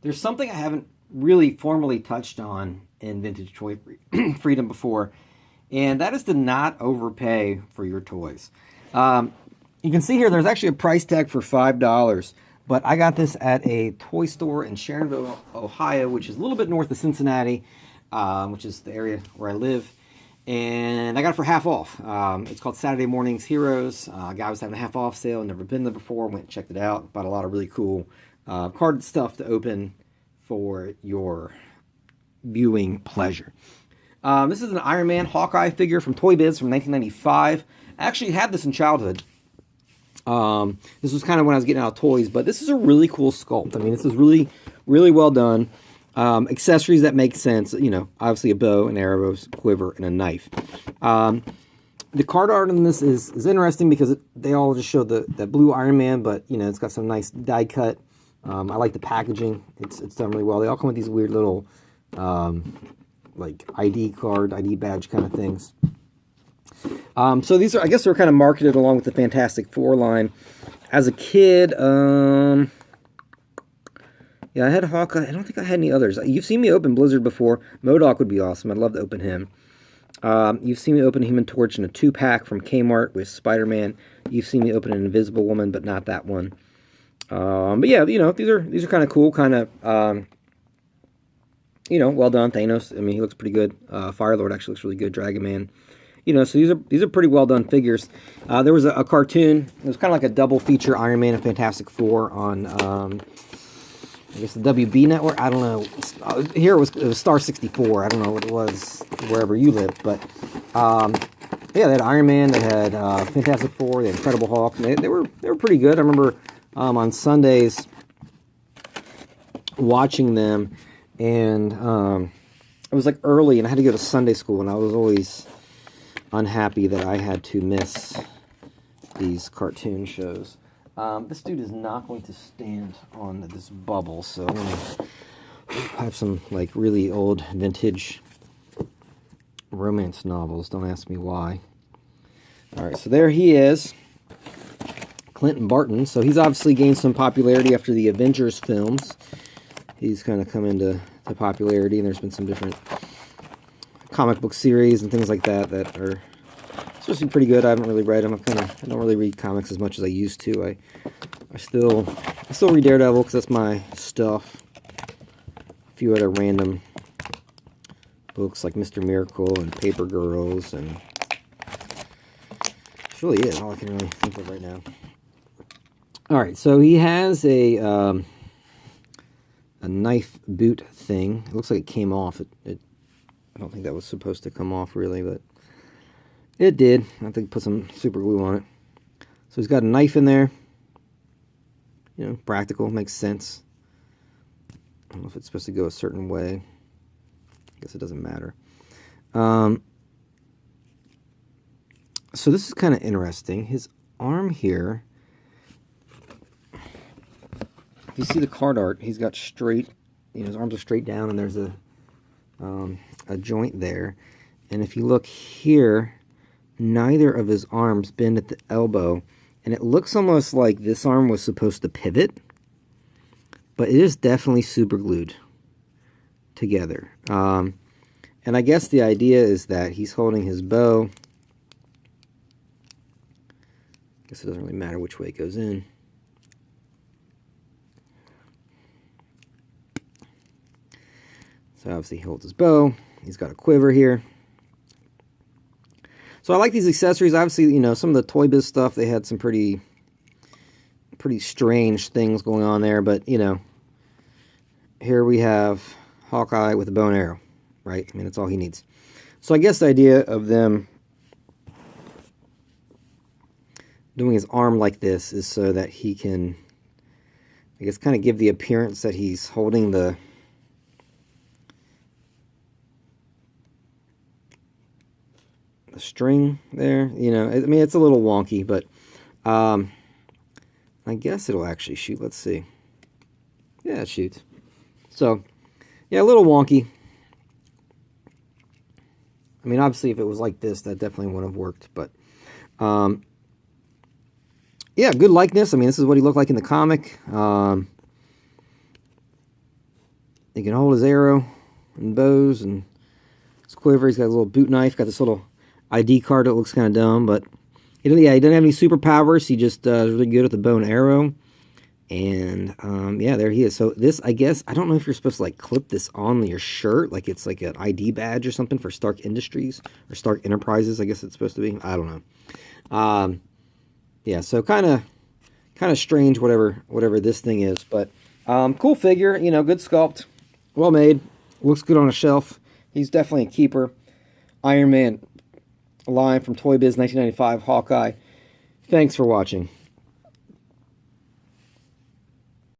there's something I haven't really formally touched on in vintage toy freedom before, and that is to not overpay for your toys. You can see here there's actually a price tag for $5, but I got this at a toy store in Sharonville, Ohio, which is a little bit north of Cincinnati, which is the area where I live. And I got it for half off. It's called Saturday Mornings Heroes. A guy was having a half off sale. Never been there before. Went and checked it out. Bought a lot of really cool card stuff to open for your viewing pleasure. This is an Iron Man Hawkeye figure from Toy Biz from 1995. I actually had this in childhood. This was kind of when I was getting out of toys, but this is a really cool sculpt. I mean, this is really, really well done. Accessories that make sense, you know, obviously a bow, an arrow, quiver, and a knife. The card art on this is interesting because they all just show the blue Iron Man, but, you know, it's got some nice die cut. I like the packaging. It's done really well. They all come with these weird little, like, ID card, ID badge kind of things. So these are, I guess they're kind of marketed along with the Fantastic Four line. As a kid, yeah, I had Hawkeye. I don't think I had any others. You've seen me open Blizzard before. MODOK would be awesome. I'd love to open him. You've seen me open Human Torch in a 2-pack from Kmart with Spider-Man. You've seen me open an Invisible Woman, but not that one. But yeah, you know, these are kind of cool, kind of, you know, well done. Thanos, I mean, he looks pretty good. Firelord actually looks really good. Dragon Man. You know, so these are pretty well done figures. There was a cartoon. It was kind of like a double feature Iron Man and Fantastic Four on, I guess the WB network. I don't know. Here it was Star 64. I don't know what it was wherever you live, but yeah, they had Iron Man. They had Fantastic Four. They had Incredible Hulk. They were pretty good. I remember on Sundays watching them, and it was like early, and I had to go to Sunday school, and I was always unhappy that I had to miss these cartoon shows. This dude is not going to stand on this bubble, so I'm going to have some like really old vintage romance novels. Don't ask me why. Alright, so there he is. Clint Barton. So he's obviously gained some popularity after the Avengers films. He's kind of come into popularity, and there's been some different comic book series and things like that that are supposed to be pretty good. I haven't really read them. I don't really read comics as much as I used to. I still read Daredevil because that's my stuff. A few other random books like Mr. Miracle and Paper Girls, and that's really it. All I can really think of right now. All right, so he has a knife boot thing. It looks like it came off. I don't think that was supposed to come off really, but it did. I think put some super glue on it. So he's got a knife in there. You know, practical, makes sense. I don't know if it's supposed to go a certain way. I guess it doesn't matter. So this is kind of interesting. His arm here, if you see the card art, he's got straight, you know, his arms are straight down, and there's a joint there. And if you look here, neither of his arms bend at the elbow, and it looks almost like this arm was supposed to pivot, but it is definitely super glued together. And I guess the idea is that he's holding his bow. I guess it doesn't really matter which way it goes in. So obviously he holds his bow. He's got a quiver here. So I like these accessories. Obviously, you know, some of the Toy Biz stuff, they had some pretty strange things going on there. But, you know, here we have Hawkeye with a bow and arrow, right? I mean, that's all he needs. So I guess the idea of them doing his arm like this is so that he can, I guess, kind of give the appearance that he's holding the string there. You know, I mean, it's a little wonky, but I guess it'll actually shoot. Let's see. Yeah, it shoots. So, yeah, a little wonky. I mean, obviously, if it was like this, that definitely wouldn't have worked, but yeah, good likeness. I mean, this is what he looked like in the comic. He can hold his arrow and bows and his quiver. He's got a little boot knife. Got this little ID card that looks kind of dumb, but he doesn't have any superpowers. He just is really good at the bow and arrow. And yeah, there he is. So this, I guess, I don't know if you're supposed to like clip this on your shirt, like it's like an ID badge or something for Stark Industries or Stark Enterprises. I guess it's supposed to be. I don't know. Yeah, so kind of strange, whatever this thing is, but cool figure. You know, good sculpt, well made, looks good on a shelf. He's definitely a keeper. Iron Man line from Toy Biz 1995, Hawkeye. Thanks for watching.